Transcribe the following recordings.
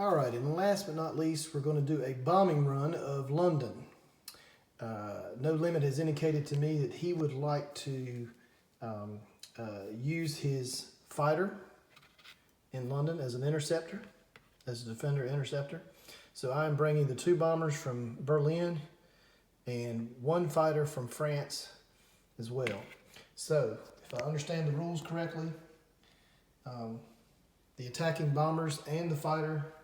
All right, and last but not least, we're going to do a bombing run of London. No Limit has indicated to me that he would like to use his fighter in London as an interceptor, as a defender interceptor. So I'm bringing the 2 bombers from Berlin and 1 fighter from France as well. So if I understand the rules correctly, the attacking bombers and the fighter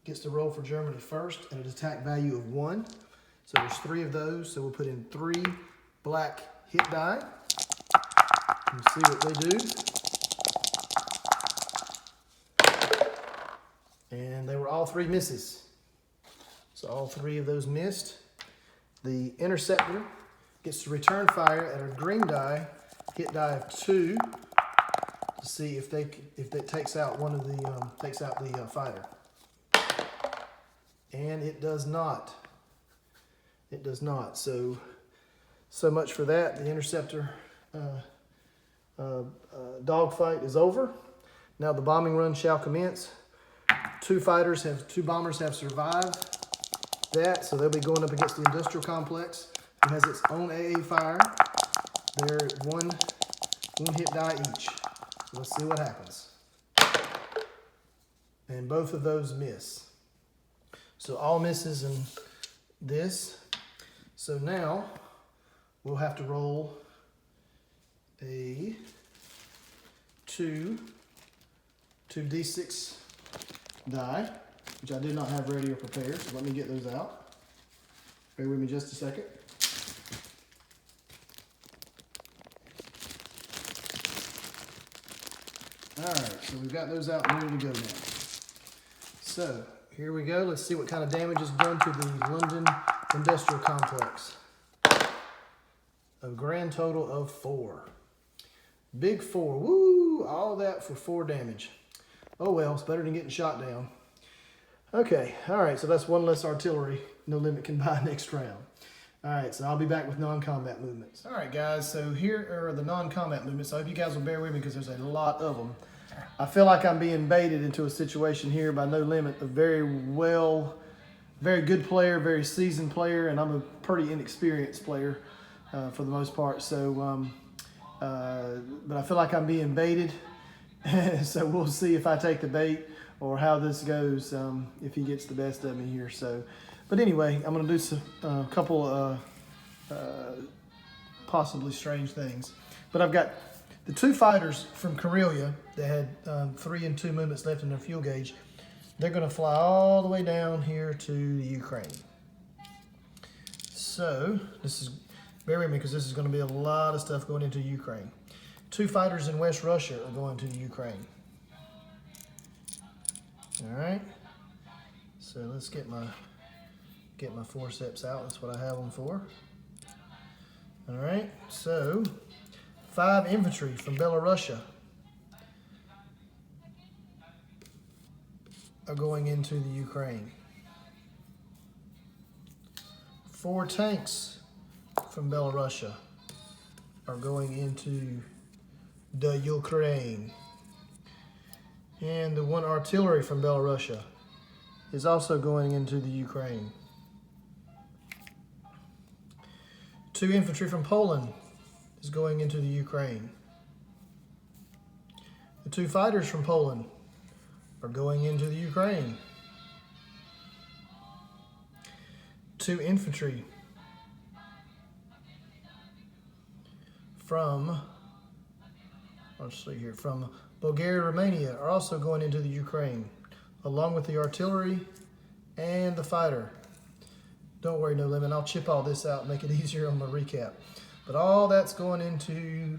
gets to roll for Germany first at an attack value of 1. So there's 3 of those. So we'll put in 3 black hit die and see what they do. And they were all 3 misses. So all 3 of those missed. The interceptor gets to return fire at a green die, hit die of 2, to see if that takes out one of the fighter. And it does not. It does not. So much for that. The interceptor dogfight is over. Now the bombing run shall commence. 2 bombers have survived that, so they'll be going up against the industrial complex, who has its own AA fire. They're one hit die each. So let's see what happens. And both of those miss. So all misses in this. So now we'll have to roll a 2d6 die, which I did not have ready or prepared, so let me get those out. Bear with me just a second. All right, so we've got those out and ready to go now. So here we go. Let's see what kind of damage is done to the London industrial complex. A grand total of 4. Big 4. Woo! All that for 4 damage. Oh well, it's better than getting shot down. Okay, all right, so that's 1 less artillery No Limit can buy next round. All right, so I'll be back with non-combat movements. All right, guys, so here are the non-combat movements. I hope you guys will bear with me because there's a lot of them. I feel like I'm being baited into a situation here by No Limit, a very good player, very seasoned player, and I'm a pretty inexperienced player for the most part. So, but I feel like I'm being baited. So we'll see if I take the bait or how this goes, if he gets the best of me here. So, but anyway, I'm going to do a couple possibly strange things. But I've got the 2 fighters from Karelia that had 3 and 2 movements left in their fuel gauge. They're going to fly all the way down here to the Ukraine. So bear with me because this is going to be a lot of stuff going into Ukraine. 2 fighters in West Russia are going to the Ukraine. All right. So let's get my forceps out. That's what I have them for. All right. So 5 infantry from Belarusia are going into the Ukraine. 4 tanks from Belarusia are going into the Ukraine. And the 1 artillery from Belarusia is also going into the Ukraine. 2 infantry from Poland is going into the Ukraine. The 2 fighters from Poland are going into the Ukraine. 2 infantry from, let's see here, from Bulgaria, Romania are also going into the Ukraine, along with the artillery and the fighter. Don't worry, No Limit, I'll chip all this out and make it easier on my recap. But all that's going into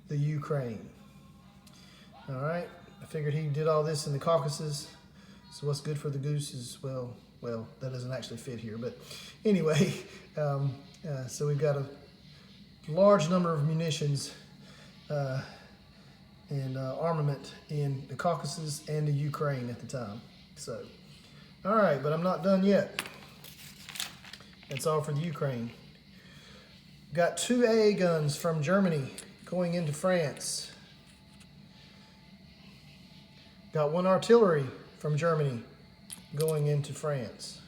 the Ukraine. All right, I figured he did all this in the Caucasus, so what's good for the goose is, well, that doesn't actually fit here. But anyway, so we've got a large number of munitions and armament in the Caucasus and the Ukraine at the time. So, all right, but I'm not done yet. That's all for the Ukraine. Got 2 AA guns from Germany going into France. Got 1 artillery from Germany going into France.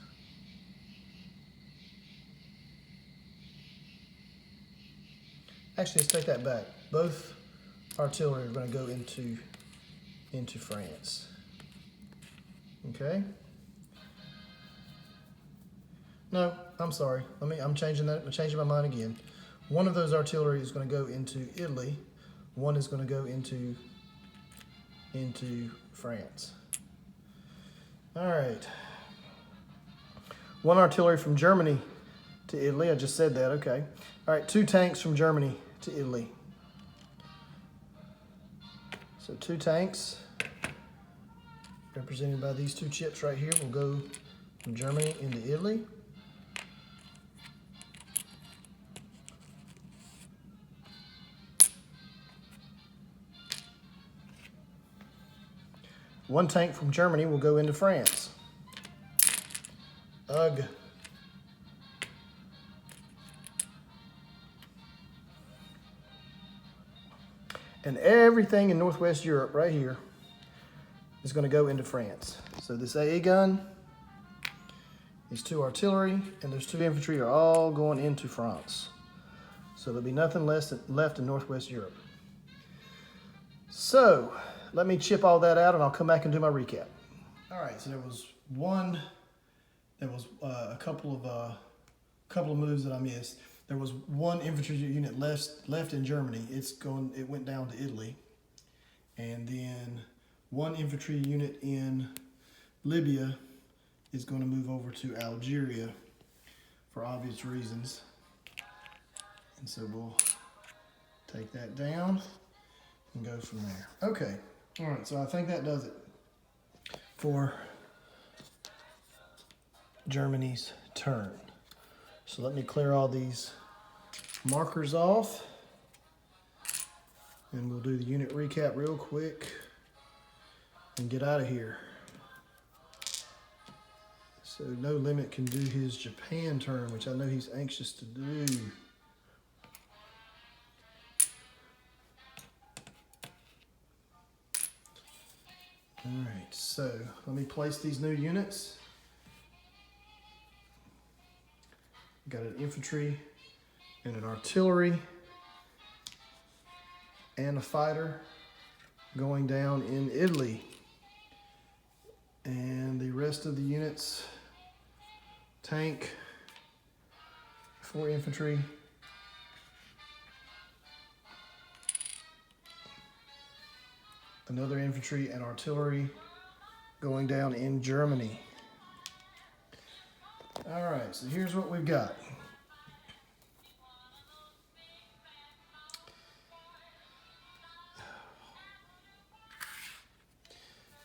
Actually, let's take that back. Both artillery are going to go into France. Okay. No, I'm sorry. I'm changing that. I'm changing my mind again. One of those artillery is going to go into Italy. One is going to go into France. All right. One artillery from Germany to Italy. I just said that. Okay. All right. 2 tanks from Germany to Italy. So 2 tanks, represented by these 2 chips right here, will go from Germany into Italy. One tank from Germany will go into France. Ugh. And everything in Northwest Europe right here is going to go into France. So this AA gun, these 2 artillery, and those 2 infantry are all going into France. So there'll be nothing left in Northwest Europe. So let me chip all that out and I'll come back and do my recap. All right, so there was a couple of moves that I missed. There was 1 infantry unit left in Germany. It went down to Italy. And then 1 infantry unit in Libya is going to move over to Algeria for obvious reasons. And so we'll take that down and go from there. Okay, all right, so I think that does it for Germany's turn. So let me clear all these markers off and we'll do the unit recap real quick and get out of here. So No Limit can do his Japan turn, which I know he's anxious to do. All right, so let me place these new units. Got an infantry and an artillery and a fighter going down in Italy. And the rest of the units, tank, 4 infantry, another infantry and artillery going down in Germany. All right, so here's what we've got.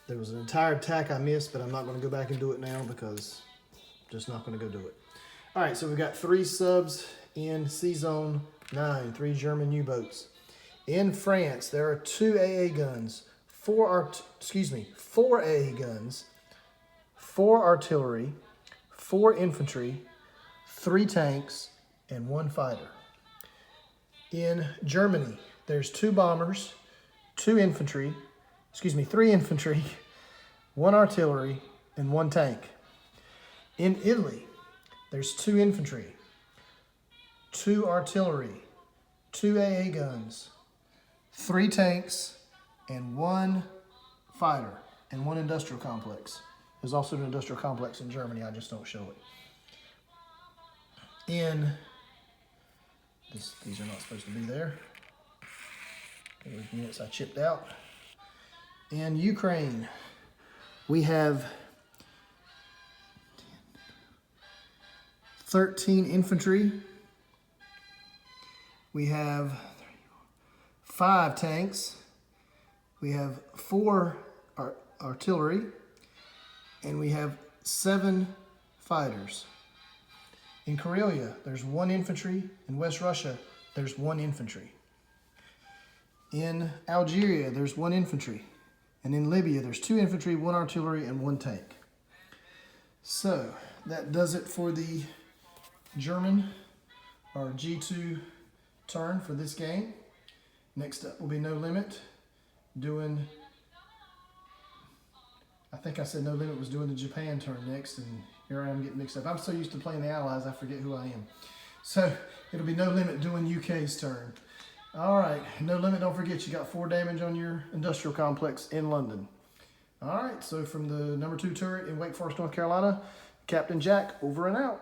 There was an entire attack I missed, but I'm not going to go back and do it now because I'm just not going to go do it. All right, so we've got 3 subs in C-Zone 9, 3 German U-boats. In France, there are 2 AA guns, 4 AA guns, 4 artillery, 4 infantry, 3 tanks, and 1 fighter. In Germany, there's 2 bombers, 3 infantry, 1 artillery, and 1 tank. In Italy, there's 2 infantry, 2 artillery, 2 AA guns, 3 tanks, and 1 fighter, and 1 industrial complex. There's also an industrial complex in Germany, I just don't show it. These are not supposed to be there. Those units I chipped out. In Ukraine, we have 13 infantry. We have 5 tanks. We have 4 artillery. And we have 7 fighters. In Karelia, there's 1 infantry. In West Russia, there's 1 infantry. In Algeria, there's 1 infantry. And in Libya, there's 2 infantry, 1 artillery, and 1 tank. So that does it for the German, or G2 turn for this game. Next up will be No Limit, doing, I think I said No Limit was doing the Japan turn next, and here I am getting mixed up. I'm so used to playing the Allies, I forget who I am. So it'll be No Limit doing UK's turn. All right, No Limit, don't forget you got 4 damage on your industrial complex in London. All right, so from the #2 turret in Wake Forest, North Carolina, Captain Jack, over and out.